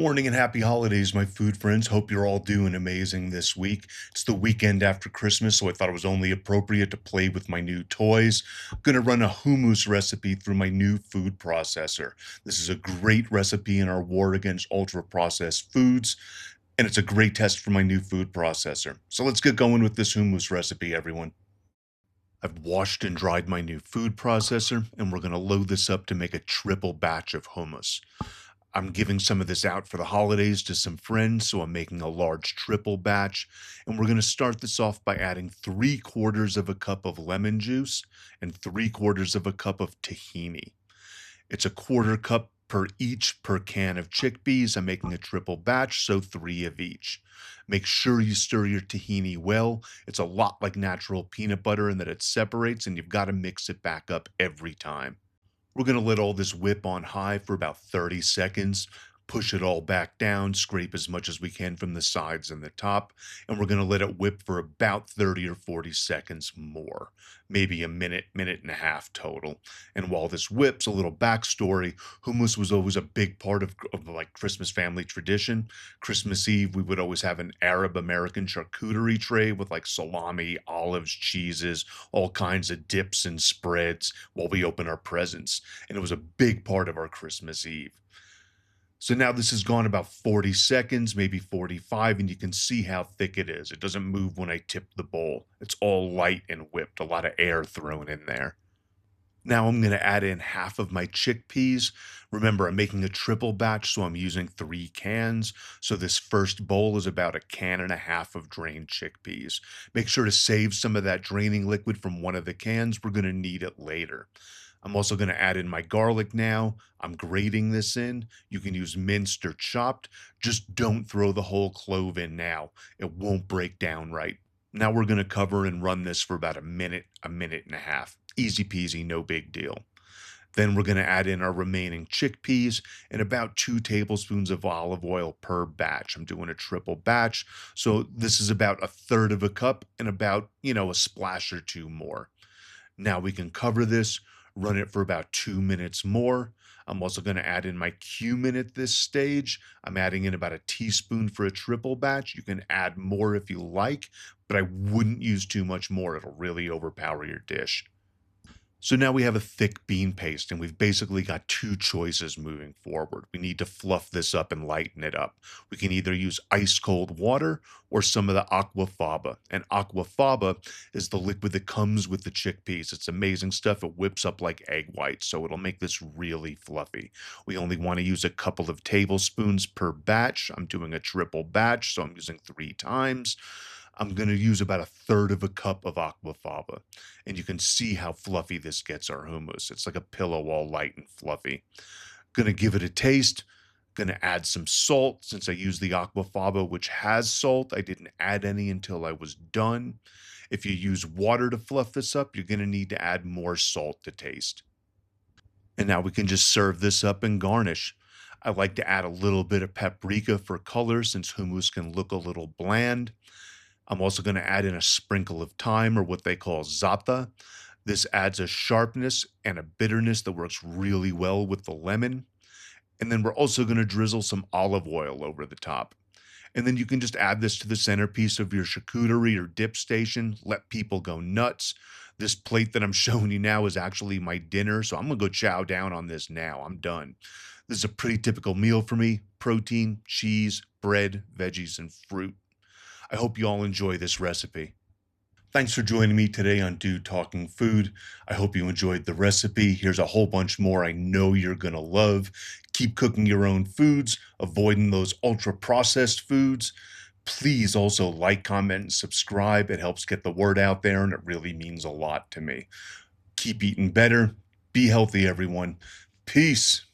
Morning and happy holidays, my food friends. Hope you're all doing amazing this week. It's the weekend after Christmas, so I thought it was only appropriate to play with my new toys. I'm going to run a hummus recipe through my new food processor. This is a great recipe in our war against ultra processed foods, and it's a great test for my new food processor. So let's get going with this hummus recipe, everyone. I've washed and dried my new food processor, and we're going to load this up to make a triple batch of hummus. I'm giving some of this out for the holidays to some friends, so I'm making a large triple batch. And we're going to start this off by adding 3/4 of a cup of lemon juice and 3/4 of a cup of tahini. It's a quarter cup per each per can of chickpeas. I'm making a triple batch, so three of each. Make sure you stir your tahini well. It's a lot like natural peanut butter in that it separates, and you've got to mix it back up every time. We're going to let all this whip on high for about 30 seconds, push it all back down, scrape as much as we can from the sides and the top, and we're going to let it whip for about 30 or 40 seconds more, maybe a minute, minute and a half total. And while this whips, a little backstory, hummus was always a big part of like Christmas family tradition. Christmas Eve, we would always have an Arab American charcuterie tray with like salami, olives, cheeses, all kinds of dips and spreads while we open our presents. And it was a big part of our Christmas Eve. So now this has gone about 40 seconds, maybe 45, and you can see how thick it is. It doesn't move when I tip the bowl. It's all light and whipped, a lot of air thrown in there. Now I'm going to add in half of my chickpeas. Remember, I'm making a triple batch, so I'm using 3 cans. So this first bowl is about a can and a half of drained chickpeas. Make sure to save some of that draining liquid from one of the cans. We're going to need it later. I'm also going to add in my garlic now. I'm grating this in. You can use minced or chopped. Just don't throw the whole clove in now. It won't break down right. Now we're going to cover and run this for about a minute and a half. Easy peasy, no big deal. Then we're going to add in our remaining chickpeas and about 2 tablespoons of olive oil per batch. I'm doing a triple batch. So this is about a third of a cup and about, a splash or two more. Now we can cover this, run it for about 2 minutes more. I'm also going to add in my cumin at this stage. I'm adding in about a teaspoon for a triple batch. You can add more if you like, but I wouldn't use too much more. It'll really overpower your dish. So now we have a thick bean paste, and we've basically got two choices moving forward. We need to fluff this up and lighten it up. We can either use ice cold water or some of the aquafaba. And aquafaba is the liquid that comes with the chickpeas. It's amazing stuff. It whips up like egg whites, so it'll make this really fluffy. We only want to use a couple of tablespoons per batch. I'm doing a triple batch, so I'm using 3 times. I'm going to use about a third of a cup of aquafaba. And you can see how fluffy this gets our hummus. It's like a pillow all light and fluffy. Going to give it a taste. Going to add some salt since I used the aquafaba, which has salt. I didn't add any until I was done. If you use water to fluff this up, you're going to need to add more salt to taste. And now we can just serve this up and garnish. I like to add a little bit of paprika for color since hummus can look a little bland. I'm also going to add in a sprinkle of thyme or what they call za'atar. This adds a sharpness and a bitterness that works really well with the lemon. And then we're also going to drizzle some olive oil over the top. And then you can just add this to the centerpiece of your charcuterie or dip station. Let people go nuts. This plate that I'm showing you now is actually my dinner, so I'm going to go chow down on this now. I'm done. This is a pretty typical meal for me. Protein, cheese, bread, veggies, and fruit. I hope you all enjoy this recipe. Thanks for joining me today on Dude Talking Food. I hope you enjoyed the recipe. Here's a whole bunch more I know you're going to love. Keep cooking your own foods, avoiding those ultra processed foods. Please also like, comment, and subscribe. It helps get the word out there, and it really means a lot to me. Keep eating better. Be healthy, everyone. Peace.